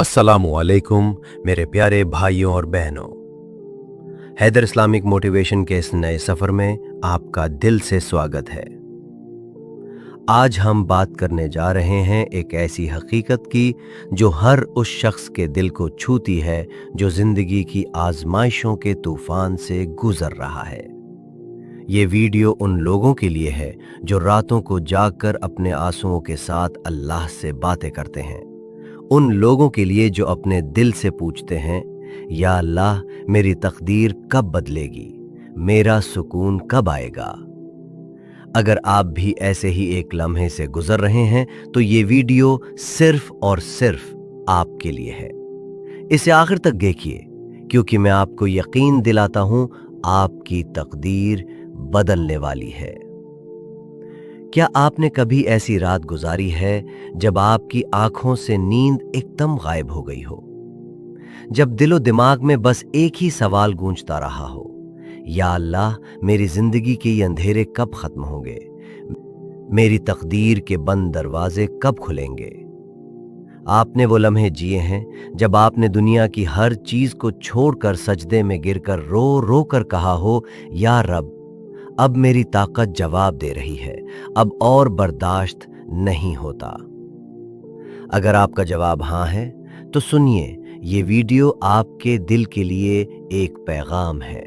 अस्सलामुअलैकुम मेरे प्यारे भाइयों और बहनों। हैदर इस्लामिक मोटिवेशन के इस नए सफ़र में आपका दिल से स्वागत है। आज हम बात करने जा रहे हैं एक ऐसी हकीकत की जो हर उस शख्स के दिल को छूती है जो ज़िंदगी की आजमाइशों के तूफान से गुजर रहा है। ये वीडियो उन लोगों के लिए है जो रातों को जागकर अपने आंसुओं के साथ अल्लाह से बातें करते हैं, उन लोगों के लिए जो अपने दिल से पूछते हैं, या अल्लाह मेरी तकदीर कब बदलेगी, मेरा सुकून कब आएगा। अगर आप भी ऐसे ही एक लम्हे से गुजर रहे हैं तो ये वीडियो सिर्फ और सिर्फ आपके लिए है। इसे आखिर तक देखिए, क्योंकि मैं आपको यकीन दिलाता हूं आपकी तकदीर बदलने वाली है। क्या आपने कभी ऐसी रात गुजारी है जब आपकी आंखों से नींद एकदम गायब हो गई हो, जब दिलो दिमाग में बस एक ही सवाल गूंजता रहा हो, या अल्लाह मेरी जिंदगी के ये अंधेरे कब खत्म होंगे, मेरी तकदीर के बंद दरवाजे कब खुलेंगे। आपने वो लम्हे जिए हैं जब आपने दुनिया की हर चीज को छोड़कर सजदे में गिरकर रो रो कर कहा हो, या रब अब मेरी ताकत जवाब दे रही है, अब और बर्दाश्त नहीं होता। अगर आपका जवाब हाँ है तो सुनिए, ये वीडियो आपके दिल के लिए एक पैगाम है।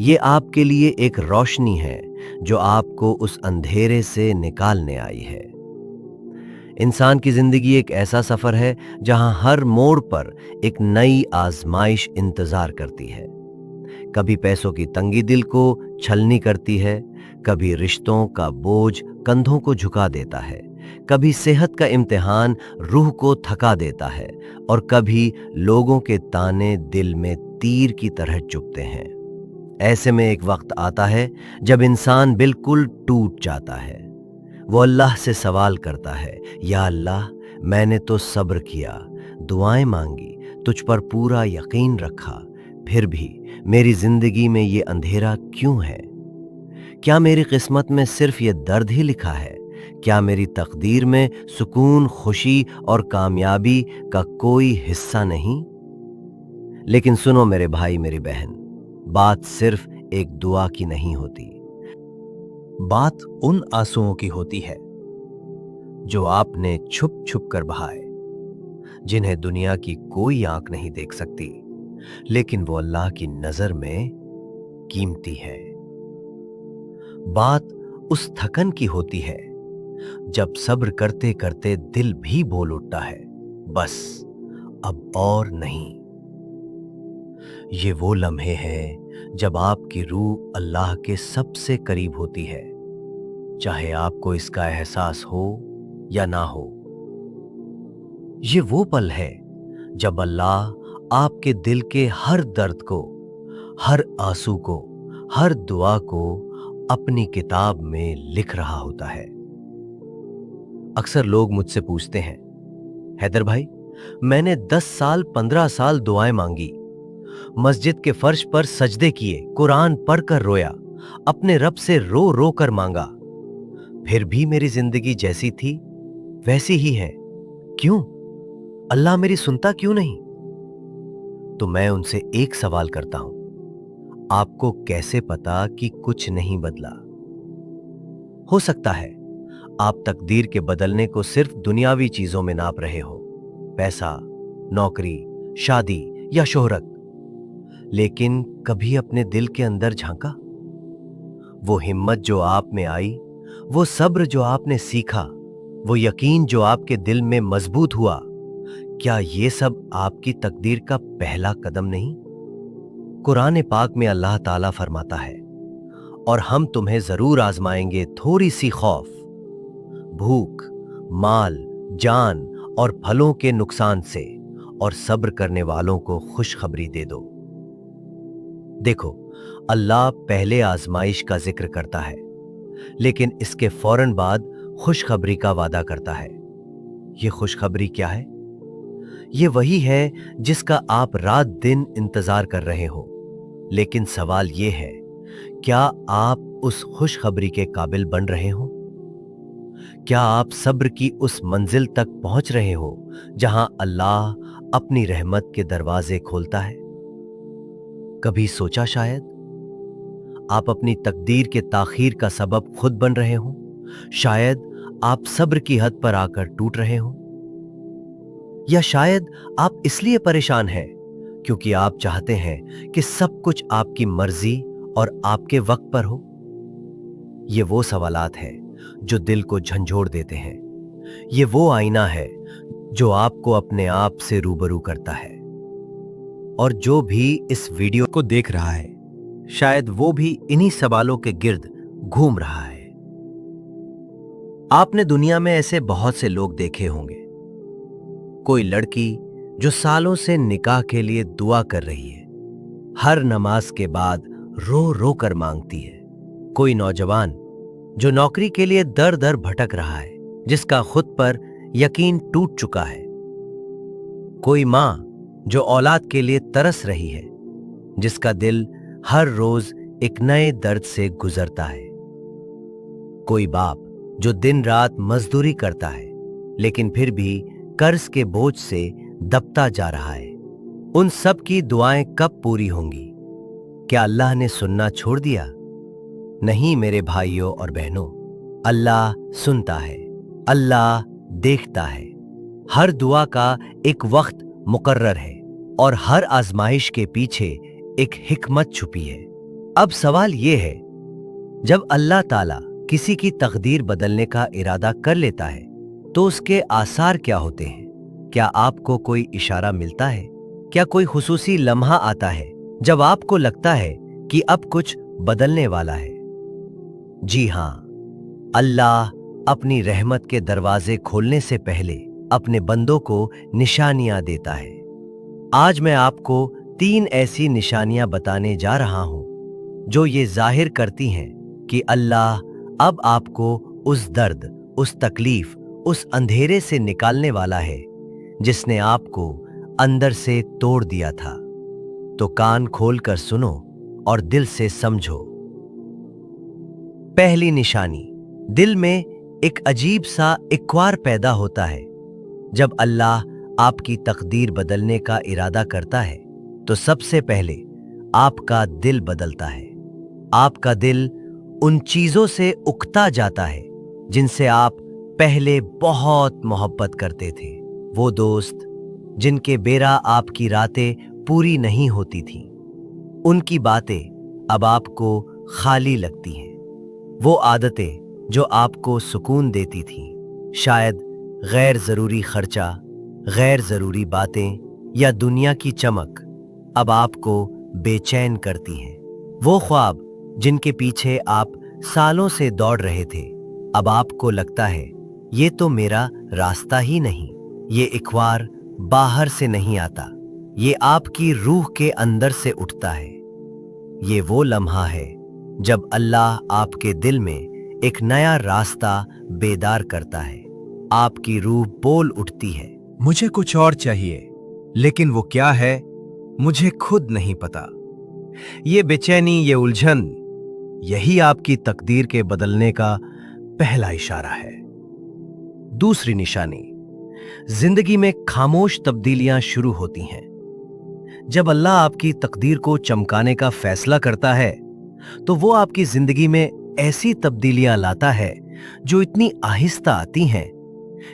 ये आपके लिए एक रोशनी है जो आपको उस अंधेरे से निकालने आई है। इंसान की जिंदगी एक ऐसा सफर है जहां हर मोड़ पर एक नई आजमाइश इंतजार करती है। कभी पैसों की तंगी दिल को छलनी करती है, कभी रिश्तों का बोझ कंधों को झुका देता है, कभी सेहत का इम्तिहान रूह को थका देता है, और कभी लोगों के ताने दिल में तीर की तरह चुभते हैं। ऐसे में एक वक्त आता है जब इंसान बिल्कुल टूट जाता है। वो अल्लाह से सवाल करता है, या अल्लाह मैंने तो सब्र किया, दुआएं मांगी, तुझ पर पूरा यकीन रखा, फिर भी मेरी जिंदगी में ये अंधेरा क्यों है। क्या मेरी किस्मत में सिर्फ ये दर्द ही लिखा है? क्या मेरी तकदीर में सुकून, खुशी और कामयाबी का कोई हिस्सा नहीं? लेकिन सुनो मेरे भाई, मेरी बहन, बात सिर्फ एक दुआ की नहीं होती। बात उन आंसुओं की होती है जो आपने छुप छुप कर बहाए, जिन्हें दुनिया की कोई आंख नहीं देख सकती, लेकिन वो अल्लाह की नजर में कीमती है। बात उस थकन की होती है जब सब्र करते करते दिल भी बोल उठता है, बस अब और नहीं। ये वो लम्हे हैं जब आपकी रूह अल्लाह के सबसे करीब होती है, चाहे आपको इसका एहसास हो या ना हो। ये वो पल है जब अल्लाह आपके दिल के हर दर्द को, हर आंसू को, हर दुआ को अपनी किताब में लिख रहा होता है। अक्सर लोग मुझसे पूछते हैं, हैदर भाई, मैंने 10 साल 15 साल दुआएं मांगी, मस्जिद के फर्श पर सजदे किए, कुरान पढ़कर रोया, अपने रब से रो रो कर मांगा, फिर भी मेरी जिंदगी जैसी थी वैसी ही है। क्यों? अल्लाह मेरी सुनता क्यों नहीं? तो मैं उनसे एक सवाल करता हूं, आपको कैसे पता कि कुछ नहीं बदला? हो सकता है आप तकदीर के बदलने को सिर्फ दुनियावी चीजों में नाप रहे हो, पैसा, नौकरी, शादी या शोहरत, लेकिन कभी अपने दिल के अंदर झांका? वो हिम्मत जो आप में आई, वो सब्र जो आपने सीखा, वो यकीन जो आपके दिल में मजबूत हुआ, क्या ये सब आपकी तकदीर का पहला कदम नहीं? कुरान पाक में अल्लाह ताला फरमाता है, और हम तुम्हें जरूर आजमाएंगे थोड़ी सी खौफ, भूख, माल, जान और फलों के नुकसान से, और सब्र करने वालों को खुशखबरी दे दो। देखो, अल्लाह पहले आजमाइश का जिक्र करता है, लेकिन इसके फौरन बाद खुशखबरी का वादा करता है। यह खुशखबरी क्या है? ये वही है जिसका आप रात दिन इंतजार कर रहे हो। लेकिन सवाल ये है, क्या आप उस खुशखबरी के काबिल बन रहे हो? क्या आप सब्र की उस मंजिल तक पहुंच रहे हो जहां अल्लाह अपनी रहमत के दरवाजे खोलता है? कभी सोचा शायद आप अपनी तकदीर के ताखीर का सबब खुद बन रहे हो? शायद आप सब्र की हद पर आकर टूट रहे हो, या शायद आप इसलिए परेशान हैं क्योंकि आप चाहते हैं कि सब कुछ आपकी मर्जी और आपके वक्त पर हो। ये वो सवालात हैं जो दिल को झंझोड़ देते हैं। ये वो आईना है जो आपको अपने आप से रूबरू करता है। और जो भी इस वीडियो को देख रहा है, शायद वो भी इन्हीं सवालों के गिर्द घूम रहा है। आपने दुनिया में ऐसे बहुत से लोग देखे होंगे। कोई लड़की जो सालों से निकाह के लिए दुआ कर रही है, हर नमाज के बाद रो रो कर मांगती है। कोई नौजवान जो नौकरी के लिए दर दर भटक रहा है, जिसका खुद पर यकीन टूट चुका है। कोई मां जो औलाद के लिए तरस रही है, जिसका दिल हर रोज एक नए दर्द से गुजरता है। कोई बाप जो दिन रात मजदूरी करता है, लेकिन फिर भी कर्ज के बोझ से दबता जा रहा है। उन सब की दुआएं कब पूरी होंगी? क्या अल्लाह ने सुनना छोड़ दिया? नहीं मेरे भाइयों और बहनों, अल्लाह सुनता है, अल्लाह देखता है। हर दुआ का एक वक्त मुकर्रर है और हर आजमाइश के पीछे एक हिकमत छुपी है। अब सवाल यह है, जब अल्लाह ताला किसी की तकदीर बदलने का इरादा कर लेता है तो उसके आसार क्या होते हैं? क्या आपको कोई इशारा मिलता है? क्या कोई खुसूसी लम्हा आता है जब आपको लगता है कि अब कुछ बदलने वाला है? जी हां, अल्लाह अपनी रहमत के दरवाजे खोलने से पहले अपने बंदों को निशानियां देता है। आज मैं आपको 3 ऐसी निशानियां बताने जा रहा हूं जो ये जाहिर करती हैं कि अल्लाह अब आपको उस दर्द, उस तकलीफ, उस अंधेरे से निकालने वाला है जिसने आपको अंदर से तोड़ दिया था। तो कान खोलकर सुनो और दिल से समझो। पहली निशानी, दिल में एक अजीब सा इक़्वार पैदा होता है। जब अल्लाह आपकी तकदीर बदलने का इरादा करता है तो सबसे पहले आपका दिल बदलता है। आपका दिल उन चीजों से उकता जाता है जिनसे आप पहले बहुत मोहब्बत करते थे। वो दोस्त जिनके बेरा आपकी रातें पूरी नहीं होती थीं, उनकी बातें अब आपको खाली लगती हैं। वो आदतें जो आपको सुकून देती थीं, शायद गैर जरूरी खर्चा, गैर जरूरी बातें या दुनिया की चमक अब आपको बेचैन करती हैं। वो ख्वाब जिनके पीछे आप सालों से दौड़ रहे थे, अब आपको लगता है ये तो मेरा रास्ता ही नहीं। ये इक़्वार बाहर से नहीं आता, ये आपकी रूह के अंदर से उठता है। ये वो लम्हा है जब अल्लाह आपके दिल में एक नया रास्ता बेदार करता है। आपकी रूह बोल उठती है, मुझे कुछ और चाहिए, लेकिन वो क्या है मुझे खुद नहीं पता। ये बेचैनी, ये उलझन, यही आपकी तकदीर के बदलने का पहला इशारा है। दूसरी निशानी, जिंदगी में खामोश तब्दीलियां शुरू होती हैं। जब अल्लाह आपकी तकदीर को चमकाने का फैसला करता है तो वो आपकी जिंदगी में ऐसी तब्दीलियां लाता है जो इतनी आहिस्ता आती हैं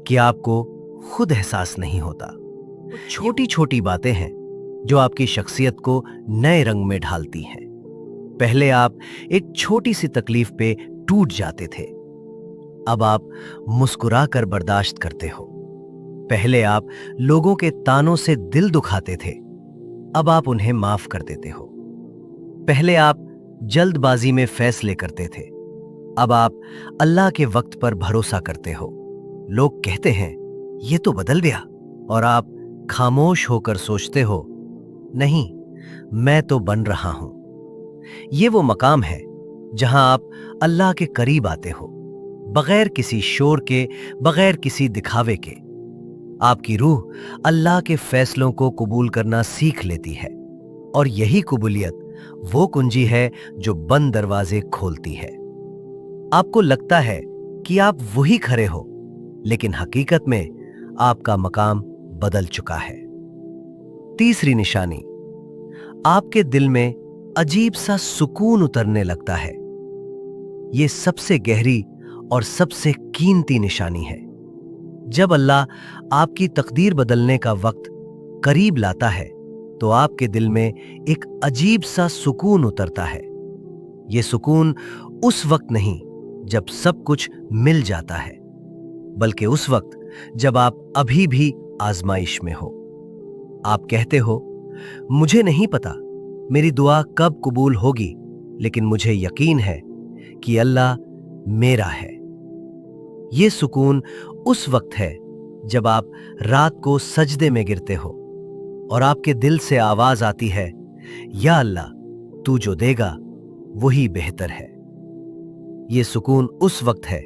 कि आपको खुद एहसास नहीं होता। छोटी छोटी बातें हैं जो आपकी शख्सियत को नए रंग में ढालती हैं। पहले आप एक छोटी सी तकलीफ पे टूट जाते थे, अब आप मुस्कुरा कर बर्दाश्त करते हो। पहले आप लोगों के तानों से दिल दुखाते थे, अब आप उन्हें माफ कर देते हो। पहले आप जल्दबाजी में फैसले करते थे, अब आप अल्लाह के वक्त पर भरोसा करते हो। लोग कहते हैं ये तो बदल गया, और आप खामोश होकर सोचते हो नहीं, मैं तो बन रहा हूं। ये वो मकाम है जहां आप अल्लाह के करीब आते हो, बगैर किसी शोर के, बगैर किसी दिखावे के। आपकी रूह अल्लाह के फैसलों को कबूल करना सीख लेती है, और यही कबूलियत वो कुंजी है जो बंद दरवाजे खोलती है। आपको लगता है कि आप वही खड़े हो, लेकिन हकीकत में आपका मकाम बदल चुका है। तीसरी निशानी, आपके दिल में अजीब सा सुकून उतरने लगता है। यह सबसे गहरी और सबसे कीमती निशानी है। जब अल्लाह आपकी तकदीर बदलने का वक्त करीब लाता है तो आपके दिल में एक अजीब सा सुकून उतरता है। यह सुकून उस वक्त नहीं जब सब कुछ मिल जाता है, बल्कि उस वक्त जब आप अभी भी आजमाइश में हो। आप कहते हो, मुझे नहीं पता मेरी दुआ कब कबूल होगी, लेकिन मुझे यकीन है कि अल्लाह मेरा है। यह सुकून उस वक्त है जब आप रात को सजदे में गिरते हो और आपके दिल से आवाज आती है, या अल्लाह, तू जो देगा वही बेहतर है। यह सुकून उस वक्त है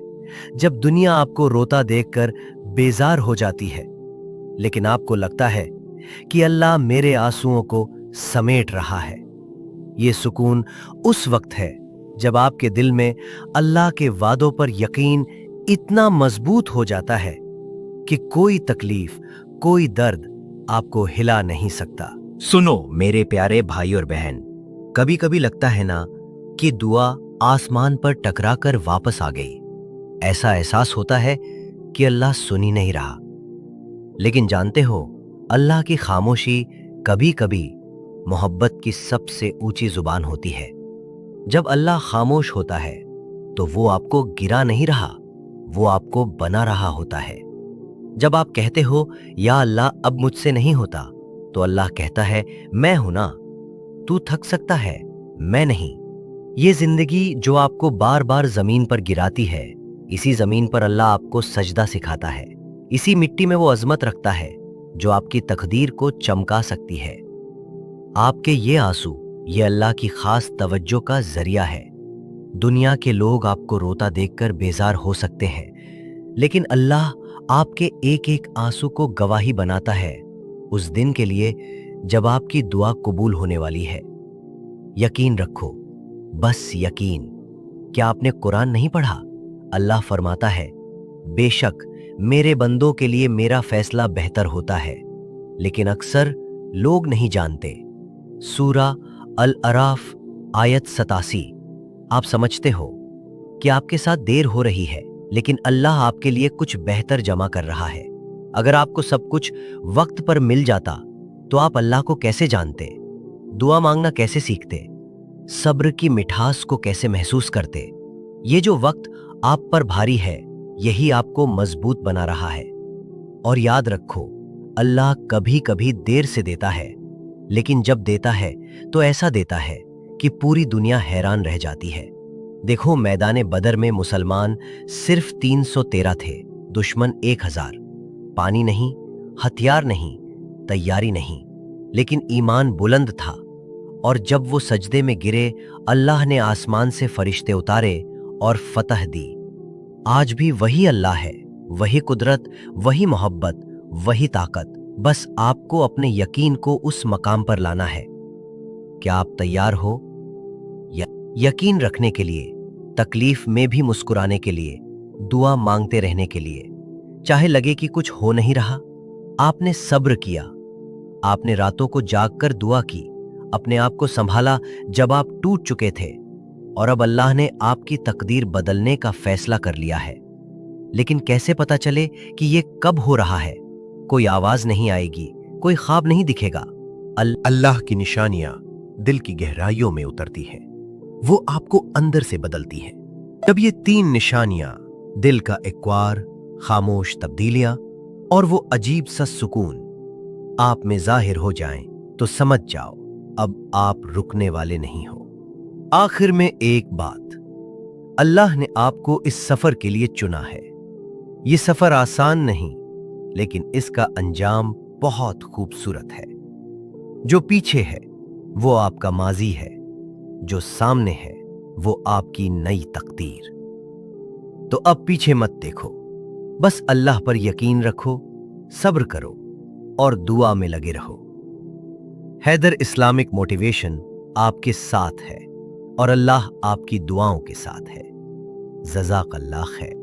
जब दुनिया आपको रोता देखकर बेजार हो जाती है, लेकिन आपको लगता है कि अल्लाह मेरे आंसुओं को समेट रहा है। यह सुकून उस वक्त है जब आपके दिल में अल्लाह के वादों पर यकीन इतना मजबूत हो जाता है कि कोई तकलीफ, कोई दर्द आपको हिला नहीं सकता। सुनो मेरे प्यारे भाई और बहन, कभी कभी लगता है ना कि दुआ आसमान पर टकराकर वापस आ गई। ऐसा एहसास होता है कि अल्लाह सुन ही नहीं रहा। लेकिन जानते हो, अल्लाह की खामोशी कभी कभी मोहब्बत की सबसे ऊंची जुबान होती है। जब अल्लाह खामोश होता है तो वो आपको गिरा नहीं रहा, वो आपको बना रहा होता है। जब आप कहते हो, या अल्लाह अब मुझसे नहीं होता, तो अल्लाह कहता है, मैं हूं ना, तू थक सकता है, मैं नहीं। ये जिंदगी जो आपको बार बार जमीन पर गिराती है, इसी जमीन पर अल्लाह आपको सजदा सिखाता है। इसी मिट्टी में वो अजमत रखता है जो आपकी तकदीर को चमका सकती है। आपके ये आंसू, ये अल्लाह की खास तवज्जो का जरिया है। दुनिया के लोग आपको रोता देखकर बेजार हो सकते हैं, लेकिन अल्लाह आपके एक एक आंसू को गवाही बनाता है उस दिन के लिए जब आपकी दुआ कबूल होने वाली है। यकीन रखो, बस यकीन। क्या आपने कुरान नहीं पढ़ा? अल्लाह फरमाता है, बेशक मेरे बंदों के लिए मेरा फैसला बेहतर होता है, लेकिन अक्सर लोग नहीं जानते। सूरा अल अराफ आयत 87। आप समझते हो कि आपके साथ देर हो रही है, लेकिन अल्लाह आपके लिए कुछ बेहतर जमा कर रहा है। अगर आपको सब कुछ वक्त पर मिल जाता तो आप अल्लाह को कैसे जानते? दुआ मांगना कैसे सीखते? सब्र की मिठास को कैसे महसूस करते? ये जो वक्त आप पर भारी है, यही आपको मजबूत बना रहा है। और याद रखो, अल्लाह कभी कभी देर से देता है, लेकिन जब देता है तो ऐसा देता है कि पूरी दुनिया हैरान रह जाती है। देखो, मैदान बदर में मुसलमान सिर्फ 313 थे, दुश्मन 1000। पानी नहीं, हथियार नहीं, तैयारी नहीं, लेकिन ईमान बुलंद था। और जब वो सजदे में गिरे, अल्लाह ने आसमान से फरिश्ते उतारे और फतह दी। आज भी वही अल्लाह है, वही कुदरत, वही मोहब्बत, वही ताकत। बस आपको अपने यकीन को उस मकाम पर लाना है। क्या आप तैयार हो? यकीन रखने के लिए, तकलीफ में भी मुस्कुराने के लिए, दुआ मांगते रहने के लिए, चाहे लगे कि कुछ हो नहीं रहा। आपने सब्र किया, आपने रातों को जागकर दुआ की, अपने आप को संभाला जब आप टूट चुके थे, और अब अल्लाह ने आपकी तकदीर बदलने का फैसला कर लिया है। लेकिन कैसे पता चले कि ये कब हो रहा है? कोई आवाज नहीं आएगी, कोई ख्वाब नहीं दिखेगा। अल्लाह की निशानियां दिल की गहराइयों में उतरती हैं, वो आपको अंदर से बदलती हैं। जब ये 3 निशानियां, दिल का इक़्वार, खामोश तब्दीलियां और वो अजीब सा सुकून आप में जाहिर हो जाएं, तो समझ जाओ अब आप रुकने वाले नहीं हो। आखिर में एक बात, अल्लाह ने आपको इस सफर के लिए चुना है। ये सफर आसान नहीं, लेकिन इसका अंजाम बहुत खूबसूरत है। जो पीछे है वो आपका माजी है, जो सामने है वो आपकी नई तकदीर। तो अब पीछे मत देखो, बस अल्लाह पर यकीन रखो, सब्र करो और दुआ में लगे रहो। हैदर इस्लामिक मोटिवेशन आपके साथ है और अल्लाह आपकी दुआओं के साथ है। जज़ाकल्लाह खैर।